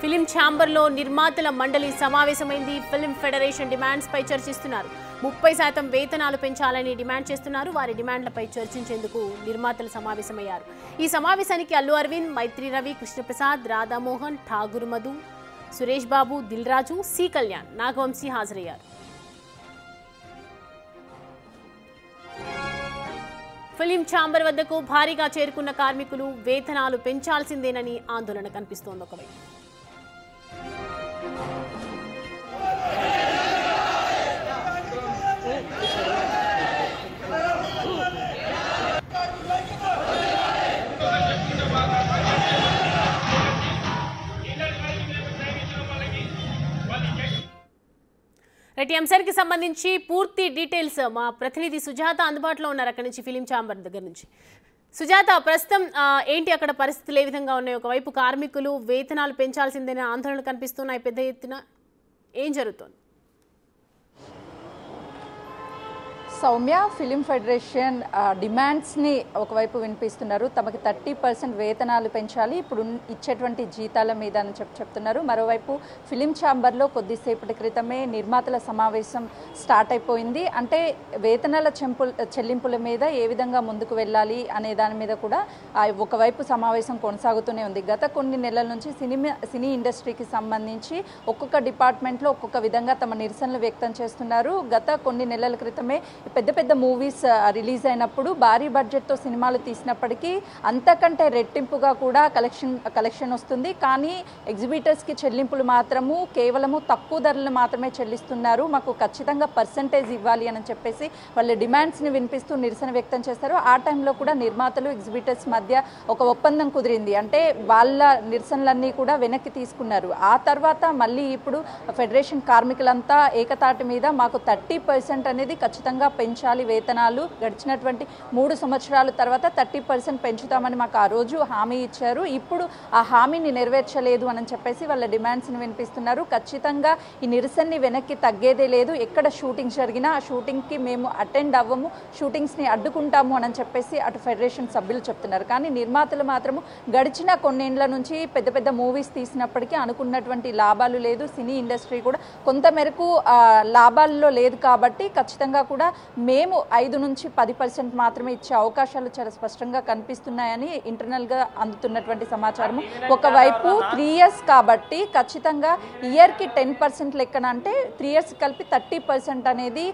Film ఛాంబర్లో నిర్మాతల మండలి సమావేశమైంది. ఫిలిం ఫెడరేషన్ డిమాండ్స్ పై చర్చిస్తున్నారు. 30% వేతనాలు పెంచాలని డిమాండ్ చేస్తున్నారు. వారి డిమాండ్లపై చర్చించేందుకు నిర్మాతలు సమావేశమయ్యారు. ఈ సమావేశానికి అల్లు అరవింద్, మైత్రి రవి, కృష్ణప్రసాద్, రాధామోహన్, ఠాగూర్ మధు, సురేష్ బాబు, దిల్ రాజు, సి కళ్యాణ్, నాగవంశీ హాజరయ్యారు. ఫిలిం ఛాంబర్ వద్దకు భారీగా చేరుకున్న కార్మికులు వేతనాలు పెంచాల్సిందేనని ఆందోళన కనిపిస్తోంది. ఒకవైపు ఈ అంశానికి సంబంధించి పూర్తి డీటెయిల్స్ మా ప్రతినిధి సుజాత అందుబాటులో ఉన్నారు. అక్కడి నుంచి ఫిలిం ఛాంబర్ దగ్గర నుంచి. సుజాత, ప్రస్తుతం ఏంటి అక్కడ పరిస్థితులు ఏ విధంగా ఉన్నాయి? ఒకవైపు కార్మికులు వేతనాలు పెంచాల్సిందనే ఆందోళనలు కనిపిస్తున్నాయి పెద్ద ఎత్తున. ఏం జరుగుతుంది? సౌమ్య, ఫిలిం ఫెడరేషన్ డిమాండ్స్ని ఒకవైపు వినిపిస్తున్నారు. తమకి 30% వేతనాలు పెంచాలి, ఇప్పుడు ఇచ్చేటువంటి జీతాల మీద అని చెప్తున్నారు. మరోవైపు ఫిలిం ఛాంబర్లో కొద్దిసేపటి క్రితమే నిర్మాతల సమావేశం స్టార్ట్ అయిపోయింది. అంటే వేతనాల చెల్లింపుల మీద ఏ విధంగా ముందుకు వెళ్ళాలి అనే దాని మీద కూడా ఒకవైపు సమావేశం కొనసాగుతూనే ఉంది. గత కొన్ని నెలల నుంచి సినీ ఇండస్ట్రీకి సంబంధించి ఒక్కొక్క డిపార్ట్మెంట్లో ఒక్కొక్క విధంగా తమ నిరసనలు వ్యక్తం చేస్తున్నారు. గత కొన్ని నెలల క్రితమే పెద్ద పెద్ద మూవీస్ రిలీజ్ అయినప్పుడు భారీ బడ్జెట్తో సినిమాలు తీసినప్పటికీ అంతకంటే రెట్టింపుగా కూడా కలెక్షన్ వస్తుంది. కానీ ఎగ్జిబిటర్స్కి చెల్లింపులు మాత్రము కేవలము తక్కువ ధరలు మాత్రమే చెల్లిస్తున్నారు, మాకు ఖచ్చితంగా పర్సంటేజ్ ఇవ్వాలి అని చెప్పేసి వాళ్ళ డిమాండ్స్ని వినిపిస్తూ నిరసన వ్యక్తం చేస్తారు. ఆ టైంలో కూడా నిర్మాతలు ఎగ్జిబిటర్స్ మధ్య ఒక ఒప్పందం కుదిరింది. అంటే వాళ్ళ నిరసనలన్నీ కూడా వెనక్కి తీసుకున్నారు. ఆ తర్వాత మళ్ళీ ఇప్పుడు ఫెడరేషన్ కార్మికులంతా ఏకతాటి మీద మాకు 30% అనేది ఖచ్చితంగా పెంచాలి వేతనాలు, గడిచినటువంటి 3 సంవత్సరాల తర్వాత 30% పెంచుతామని మాకు ఆ రోజు హామీ ఇచ్చారు. ఇప్పుడు ఆ హామీని నెరవేర్చలేదు అని చెప్పేసి వాళ్ళ డిమాండ్స్ని వినిపిస్తున్నారు. ఖచ్చితంగా ఈ నిరసనని వెనక్కి తగ్గేదే లేదు. ఎక్కడ షూటింగ్స్ జరిగినా ఆ షూటింగ్కి మేము అటెండ్ అవ్వము, షూటింగ్స్ని అడ్డుకుంటాము అని చెప్పేసి అటు ఫెడరేషన్ సభ్యులు చెప్తున్నారు. కానీ నిర్మాతలు మాత్రము గడిచిన కొన్నేళ్ల నుంచి పెద్ద పెద్ద మూవీస్ తీసినప్పటికీ అనుకున్నటువంటి లాభాలు లేదు. సినీ ఇండస్ట్రీ కూడా కొంత మేరకు లాభాల్లో లేదు. కాబట్టి ఖచ్చితంగా కూడా మేము 5 నుంచి 10% మాత్రమే ఇచ్చే అవకాశాలు చాలా స్పష్టంగా కనిపిస్తున్నాయని ఇంటర్నల్గా అందుతున్నటువంటి సమాచారము. ఒకవైపు 3 years కాబట్టి ఖచ్చితంగా ఇయర్కి 10% లెక్కన, అంటే 3 years కలిపి 30% అనేది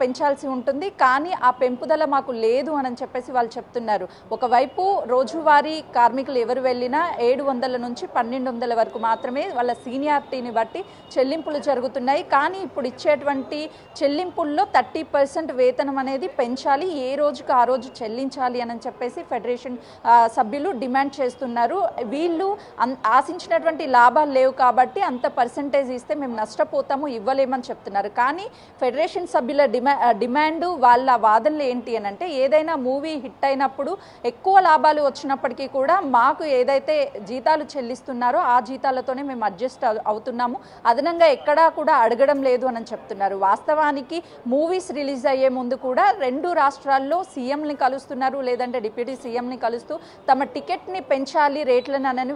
పెంచాల్సి ఉంటుంది. కానీ ఆ పెంపుదల మాకు లేదు అని చెప్పేసి వాళ్ళు చెప్తున్నారు. ఒకవైపు రోజువారీ కార్మికులు ఎవరు వెళ్ళినా 700 నుంచి 1200 వరకు మాత్రమే వాళ్ళ సీనియారిటీని బట్టి చెల్లింపులు జరుగుతున్నాయి. కానీ ఇప్పుడు ఇచ్చేటువంటి చెల్లింపుల్లో 30% వేతనం అనేది పెంచాలి, ఏ రోజుకు ఆ రోజు చెల్లించాలి అని చెప్పేసి ఫెడరేషన్ సభ్యులు డిమాండ్ చేస్తున్నారు. వీళ్ళు ఆశించినటువంటి లాభాలు లేవు కాబట్టి అంత పర్సంటేజ్ ఇస్తే మేము నష్టపోతాము, ఇవ్వలేమని చెప్తున్నారు. కానీ ఫెడరేషన్ సభ్యుల డిమాండ్, వాళ్ళ వాదనలు ఏంటి అని అంటే, ఏదైనా మూవీ హిట్ అయినప్పుడు ఎక్కువ లాభాలు వచ్చినప్పటికీ కూడా మాకు ఏదైతే జీతాలు చెల్లిస్తున్నారో ఆ జీతాలతోనే మేము అడ్జస్ట్ అవుతున్నాము, అదనంగా ఎక్కడా కూడా అడగడం లేదు అని చెప్తున్నారు. వాస్తవానికి మూవీస్ రిలీజ్ అయ్యే ముందు కూడా 2 రాష్ట్రాల్లో సీఎంని కలుస్తున్నారు, లేదంటే డిప్యూటీ సీఎంని కలుస్తూ తమ టికెట్ని పెంచాలి రేట్లను అని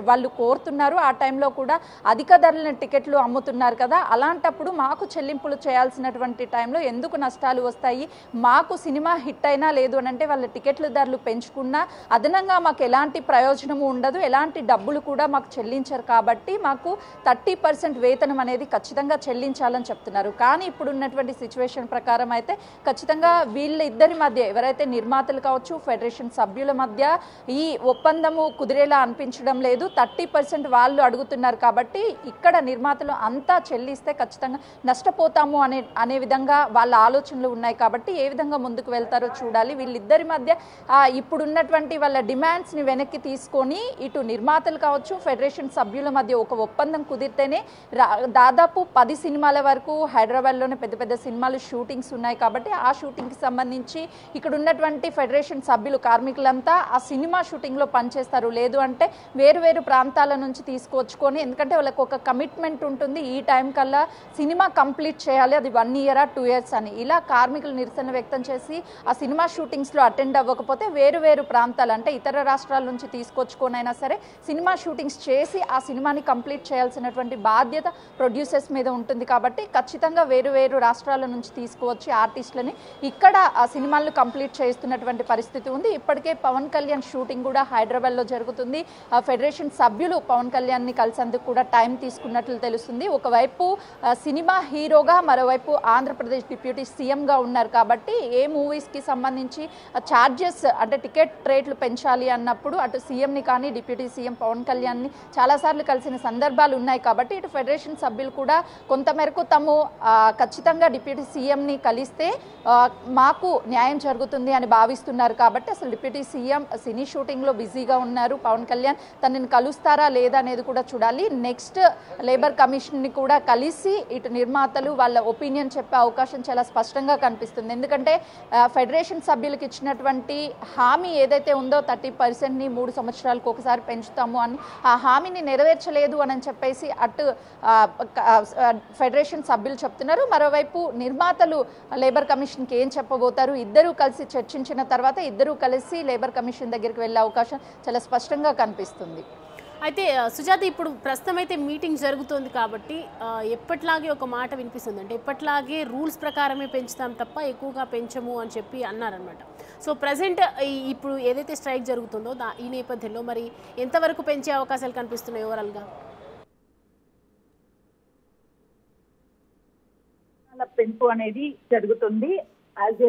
వాళ్ళు కోరుతున్నారు. ఆ టైంలో కూడా అధిక ధరల టికెట్లు అమ్ముతున్నారు కదా, అలాంటప్పుడు మాకు చెల్లింపులు చేయాల్సినటువంటి టైంలో ఎందుకు నష్టాలు వస్తాయి? మాకు సినిమా హిట్ అయినా లేదు అని అంటే వాళ్ళ టికెట్ల ధరలు పెంచుకున్నా అదనంగా మాకు ఎలాంటి ప్రయోజనము ఉండదు, ఎలాంటి డబ్బులు కూడా మాకు చెల్లించరు. కాబట్టి మాకు 30% వేతనం అనేది ఖచ్చితంగా చెల్లించాలని చెప్తున్నారు. కానీ ఇప్పుడు ఉన్నటువంటి సిచ్యువేషన్ ప్రకారం అయితే ఖచ్చితంగా వీళ్ళిద్దరి మధ్య, ఎవరైతే నిర్మాతలు కావచ్చు ఫెడరేషన్ సభ్యుల మధ్య ఈ ఒప్పందము కుదిరేలా అనిపించడం లేదు. 30% వాళ్ళు అడుగుతున్నారు కాబట్టి ఇక్కడ నిర్మాతలు అంతా చెల్లిస్తే ఖచ్చితంగా నష్టపోతాము అనే విధంగా వాళ్ళ ఆలోచనలు ఉన్నాయి. కాబట్టి ఏ విధంగా ముందుకు వెళ్తారో చూడాలి. వీళ్ళిద్దరి మధ్య ఇప్పుడున్నటువంటి వాళ్ళ డిమాండ్స్ని వెనక్కి తీసుకొని ఇటు నిర్మాతలు కావచ్చు ఫెడరేషన్ సభ్యుల మధ్య ఒక ఒప్పందం కుదిరితేనే దాదాపు 10 సినిమాల వరకు హైదరాబాద్లోనే పెద్ద పెద్ద సినిమాలు షూటింగ్ షూటింగ్స్ ఉన్నాయి కాబట్టి ఆ షూటింగ్కి సంబంధించి ఇక్కడ ఉన్నటువంటి ఫెడరేషన్ సభ్యులు కార్మికులంతా ఆ సినిమా షూటింగ్లో పనిచేస్తారు. లేదు అంటే వేరు వేరు ప్రాంతాల నుంచి తీసుకొచ్చుకొని, ఎందుకంటే వాళ్ళకి ఒక కమిట్మెంట్ ఉంటుంది, ఈ టైం కల్లా సినిమా కంప్లీట్ చేయాలి, అది 1 year 2 years అని. ఇలా కార్మికులు నిరసన వ్యక్తం చేసి ఆ సినిమా షూటింగ్స్లో అటెండ్ అవ్వకపోతే వేరు వేరు ప్రాంతాలు అంటే ఇతర రాష్ట్రాల నుంచి తీసుకొచ్చుకొనైనా సరే సినిమా షూటింగ్స్ చేసి ఆ సినిమాని కంప్లీట్ చేయాల్సినటువంటి బాధ్యత ప్రొడ్యూసర్స్ మీద ఉంటుంది. కాబట్టి ఖచ్చితంగా వేరు వేరు రాష్ట్రాల నుంచి తీసుకువచ్చి ఆర్టిస్టులని ఇక్కడ ఆ సినిమాలను కంప్లీట్ చేస్తున్నటువంటి పరిస్థితి ఉంది. ఇప్పటికే పవన్ కళ్యాణ్ షూటింగ్ కూడా హైదరాబాద్లో జరుగుతుంది. ఆ ఫెడరేషన్ సభ్యులు పవన్ కళ్యాణ్ని కలిసేందుకు కూడా టైం తీసుకున్నట్లు తెలుస్తుంది. ఒకవైపు సినిమా హీరోగా, మరోవైపు ఆంధ్రప్రదేశ్ డిప్యూటీ సీఎంగా ఉన్నారు కాబట్టి ఏ మూవీస్కి సంబంధించి ఛార్జెస్ అంటే టికెట్ రేట్లు పెంచాలి అన్నప్పుడు అటు సీఎంని కానీ డిప్యూటీ సీఎం పవన్ కళ్యాణ్ని చాలాసార్లు కలిసిన సందర్భాలు ఉన్నాయి. కాబట్టి ఇటు ఫెడరేషన్ సభ్యులు కూడా కొంతమేరకు తాము ఖచ్చితంగా డిప్యూటీ సీఎంని కలిస్తే మాకు న్యాయం జరుగుతుంది అని భావిస్తున్నారు. కాబట్టి అసలు డిప్యూటీ సీఎం సినీ షూటింగ్లో బిజీగా ఉన్నారు. పవన్ కళ్యాణ్ తనని కలుస్తారా లేదా అనేది కూడా చూడాలి. నెక్స్ట్ లేబర్ కమిషన్ని కూడా కలిసి ఇటు నిర్మాతలు వాళ్ళ ఒపీనియన్ చెప్పే అవకాశం చాలా స్పష్టంగా కనిపిస్తుంది. ఎందుకంటే ఫెడరేషన్ సభ్యులకు ఇచ్చినటువంటి హామీ ఏదైతే ఉందో 30%ని 3 సంవత్సరాలకు ఒకసారి పెంచుతాము అని, ఆ హామీని నెరవేర్చలేదు అని చెప్పేసి అటు ఫెడరేషన్ సభ్యులు చెప్తున్నారు. మరోవైపు నిర్మాతలు లేబర్ కమిషన్కి ఏం చెప్పబోతారు, ఇద్దరూ కలిసి చర్చించిన తర్వాత ఇద్దరూ కలిసి లేబర్ కమిషన్ దగ్గరికి వెళ్ళే అవకాశం చాలా స్పష్టంగా కనిపిస్తుంది. అయితే సుజాత, ఇప్పుడు ప్రస్తుతం అయితే మీటింగ్ జరుగుతుంది కాబట్టి ఎప్పట్లాగే ఒక మాట వినిపిస్తుంది, అంటే ఎప్పట్లాగే రూల్స్ ప్రకారమే పెంచుతాం తప్ప ఎక్కువగా పెంచము అని చెప్పి అన్నారనమాట. సో ప్రజెంట్ ఇప్పుడు ఏదైతే స్ట్రైక్ జరుగుతుందో ఈ నేపథ్యంలో మరి ఎంతవరకు పెంచే అవకాశాలు కనిపిస్తున్నాయి ఓవరాల్గా? పెంపు అనేది జరుగుతుంది యాజ్ ఏ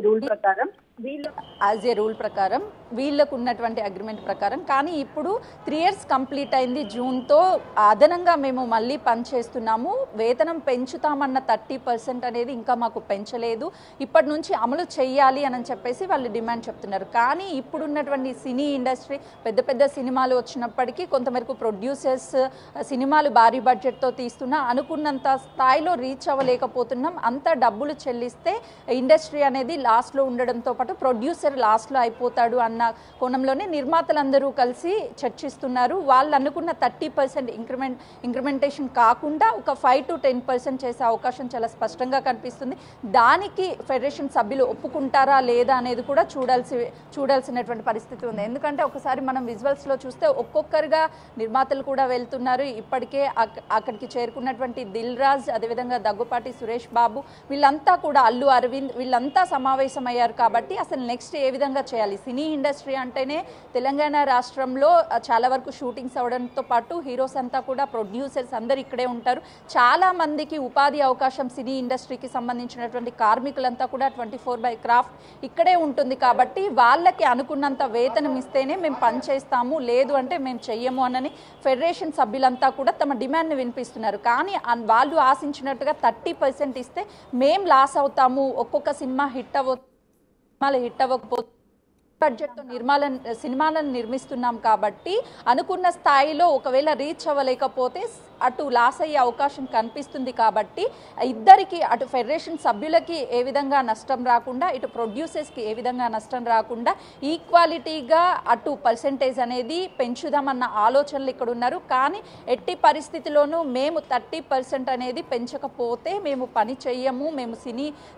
రూల్ ప్రకారం. వీళ్ళకు ఉన్నటువంటి అగ్రిమెంట్ ప్రకారం. కానీ ఇప్పుడు 3 years కంప్లీట్ అయింది జూన్తో. అదనంగా మేము మళ్ళీ పనిచేస్తున్నాము, వేతనం పెంచుతామన్న 30% అనేది ఇంకా మాకు పెంచలేదు, ఇప్పటి నుంచి అమలు చేయాలి అని చెప్పేసి వాళ్ళు డిమాండ్ చెప్తున్నారు. కానీ ఇప్పుడున్నటువంటి సినీ ఇండస్ట్రీ పెద్ద పెద్ద సినిమాలు వచ్చినప్పటికీ కొంతమేరకు ప్రొడ్యూసర్స్ సినిమాలు భారీ బడ్జెట్తో తీస్తున్నా అనుకున్నంత స్థాయిలో రీచ్ అవ్వలేకపోతున్నాం. అంత డబ్బులు చెల్లిస్తే ఇండస్ట్రీ అనేది లాస్ట్లో ఉండడంతో పాటు ప్రొడ్యూసర్ లాస్ట్లో అయిపోతాడు అన్న కోణంలోనే నిర్మాతలందరూ కలిసి చర్చిస్తున్నారు. వాళ్ళు అనుకున్న 30% ఇంక్రిమెంటేషన్ కాకుండా ఒక 5 to 10% చేసే అవకాశం చాలా స్పష్టంగా కనిపిస్తుంది. దానికి ఫెడరేషన్ సభ్యులు ఒప్పుకుంటారా లేదా అనేది కూడా చూడాల్సినటువంటి పరిస్థితి ఉంది. ఎందుకంటే ఒకసారి మనం విజువల్స్లో చూస్తే ఒక్కొక్కరుగా నిర్మాతలు కూడా వెళ్తున్నారు. ఇప్పటికే అక్కడికి చేరుకున్నటువంటి దిల్ రాజ్, అదేవిధంగా దగ్గుపాటి సురేష్ బాబు, వీళ్ళంతా కూడా అల్లు అరవింద్, వీళ్ళంతా సమావేశమయ్యారు. కాబట్టి అసలు నెక్స్ట్ ఏ విధంగా చేయాలి, సినీ ఇండస్ట్రీ అంటేనే తెలంగాణ రాష్ట్రంలో చాలా వరకు షూటింగ్స్ అవడంతో పాటు హీరోస్ అంతా కూడా ప్రొడ్యూసర్స్ అందరు ఇక్కడే ఉంటారు. చాలా మందికి ఉపాధి అవకాశం సినీ ఇండస్ట్రీకి సంబంధించినటువంటి కార్మికులంతా కూడా 24/క్రాఫ్ట్ ఇక్కడే ఉంటుంది. కాబట్టి వాళ్ళకి అనుకున్నంత వేతనం ఇస్తేనే మేము పనిచేస్తాము, లేదు అంటే మేము చెయ్యము అని ఫెడరేషన్ సభ్యులంతా కూడా తమ డిమాండ్ని వినిపిస్తున్నారు. కానీ వాళ్ళు ఆశించినట్టుగా 30% ఇస్తే మేము లాస్ అవుతాము, ఒక్కొక్క సినిమా హిట్ అవ్వకపోతే బడ్జెట్తో సినిమాలను నిర్మిస్తున్నాం కాబట్టి అనుకున్న స్థాయిలో ఒకవేళ రీచ్ అవ్వలేకపోతే అటు లాస్ అయ్యే అవకాశం కనిపిస్తుంది. కాబట్టి ఇద్దరికి, అటు ఫెడరేషన్ సభ్యులకి ఏ విధంగా నష్టం రాకుండా, ఇటు ప్రొడ్యూసర్స్కి ఏ విధంగా నష్టం రాకుండా ఈక్వాలిటీగా అటు పర్సెంటేజ్ అనేది పెంచుదామన్న ఆలోచనలు ఇక్కడ ఉన్నారు. కానీ ఎట్టి పరిస్థితిలోనూ మేము 30% అనేది పెంచకపోతే మేము పని చెయ్యము, మేము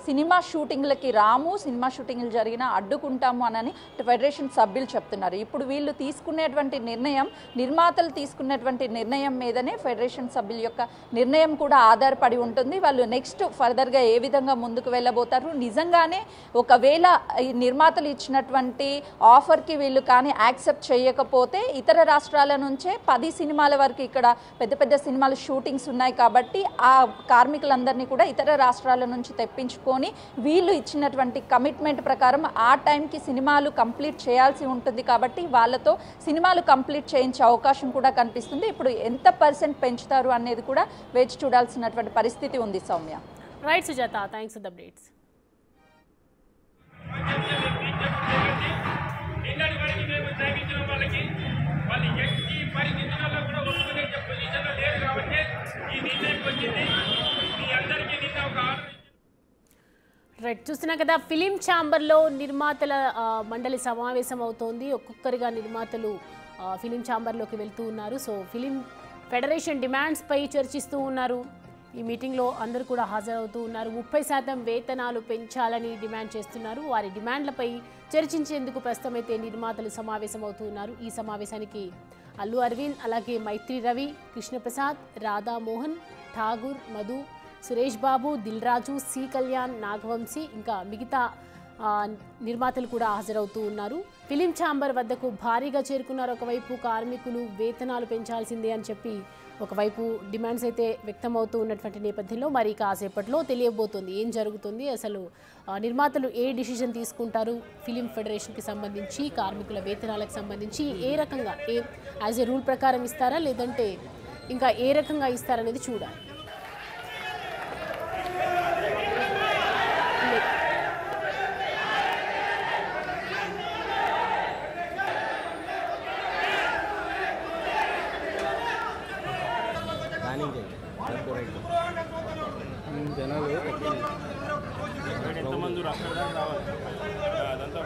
సినిమా షూటింగ్లకి రాము, సినిమా షూటింగ్లు జరిగినా అడ్డుకుంటాము అని ఫెడరేషన్ సభ్యులు చెప్తున్నారు. ఇప్పుడు వీళ్ళు తీసుకునేటువంటి నిర్ణయం, నిర్మాతలు తీసుకునేటువంటి నిర్ణయం మీదనే ఫెడరేషన్ సభ్యుల యొక్క నిర్ణయం కూడా ఆధారపడి ఉంటుంది. వాళ్ళు నెక్స్ట్ ఫర్దర్గా ఏ విధంగా ముందుకు వెళ్ళబోతారు, నిజంగానే ఒకవేళ ఈ నిర్మాతలు ఇచ్చినటువంటి ఆఫర్కి వీళ్ళు కానీ యాక్సెప్ట్ చేయకపోతే ఇతర రాష్ట్రాల నుంచే 10 సినిమాల వరకు ఇక్కడ పెద్ద పెద్ద సినిమాలు షూటింగ్స్ ఉన్నాయి. కాబట్టి ఆ కార్మికులందరినీ కూడా ఇతర రాష్ట్రాల నుంచి తెప్పించుకొని వీళ్ళు ఇచ్చినటువంటి కమిట్మెంట్ ప్రకారం ఆ టైంకి సినిమాలు కంప్లీట్ చేయాల్సి ఉంటుంది. కాబట్టి వాళ్ళతో సినిమాలు కంప్లీట్ చేయించే అవకాశం కూడా కనిపిస్తుంది. ఇప్పుడు ఎంత % పెంచుతారు అనేది కూడా వేచి చూడాల్సినటువంటి పరిస్థితి ఉంది. Soumya. Right Sujatha, thanks for the updates. Right. Right, చూస్తున్నాం కదా ఫిలిం ఛాంబర్లో నిర్మాతల మండలి సమావేశం అవుతోంది. ఒక్కొక్కరిగా నిర్మాతలు ఫిలిం ఛాంబర్లోకి వెళ్తూ ఉన్నారు. సో ఫిలిం ఫెడరేషన్ డిమాండ్స్పై చర్చిస్తూ ఉన్నారు. ఈ మీటింగ్లో అందరూ కూడా హాజరవుతూ ఉన్నారు. 30% వేతనాలు పెంచాలని డిమాండ్ చేస్తున్నారు. వారి డిమాండ్లపై చర్చించేందుకు ప్రస్తుతమైతే నిర్మాతలు సమావేశం అవుతూ ఉన్నారు. ఈ సమావేశానికి అల్లు అరవింద్, అలాగే మైత్రి రవి, కృష్ణప్రసాద్, రాధామోహన్, ఠాగూర్, మధు, సురేష్ బాబు, దిల్ రాజు, సి కళ్యాణ్, నాగవంశీ ఇంకా మిగతా నిర్మాతలు కూడా హాజరవుతూ ఉన్నారు. ఫిలిం ఛాంబర్ వద్దకు భారీగా చేరుకున్నారు. ఒకవైపు కార్మికులు వేతనాలు పెంచాల్సిందే అని చెప్పి ఒకవైపు డిమాండ్స్ అయితే వ్యక్తమవుతూ ఉన్నటువంటి నేపథ్యంలో మరి కాసేపట్లో తెలియబోతుంది ఏం జరుగుతుంది, అసలు నిర్మాతలు ఏ డిసిజన్ తీసుకుంటారు, ఫిలిం ఫెడరేషన్కి సంబంధించి కార్మికుల వేతనాలకు సంబంధించి ఏ రకంగా యాజ్ ఏ రూల్ ప్రకారం ఇస్తారా లేదంటే ఇంకా ఏ రకంగా ఇస్తారనేది చూడాలి. జనాలు ఎంతమంది రావాలి అదంతా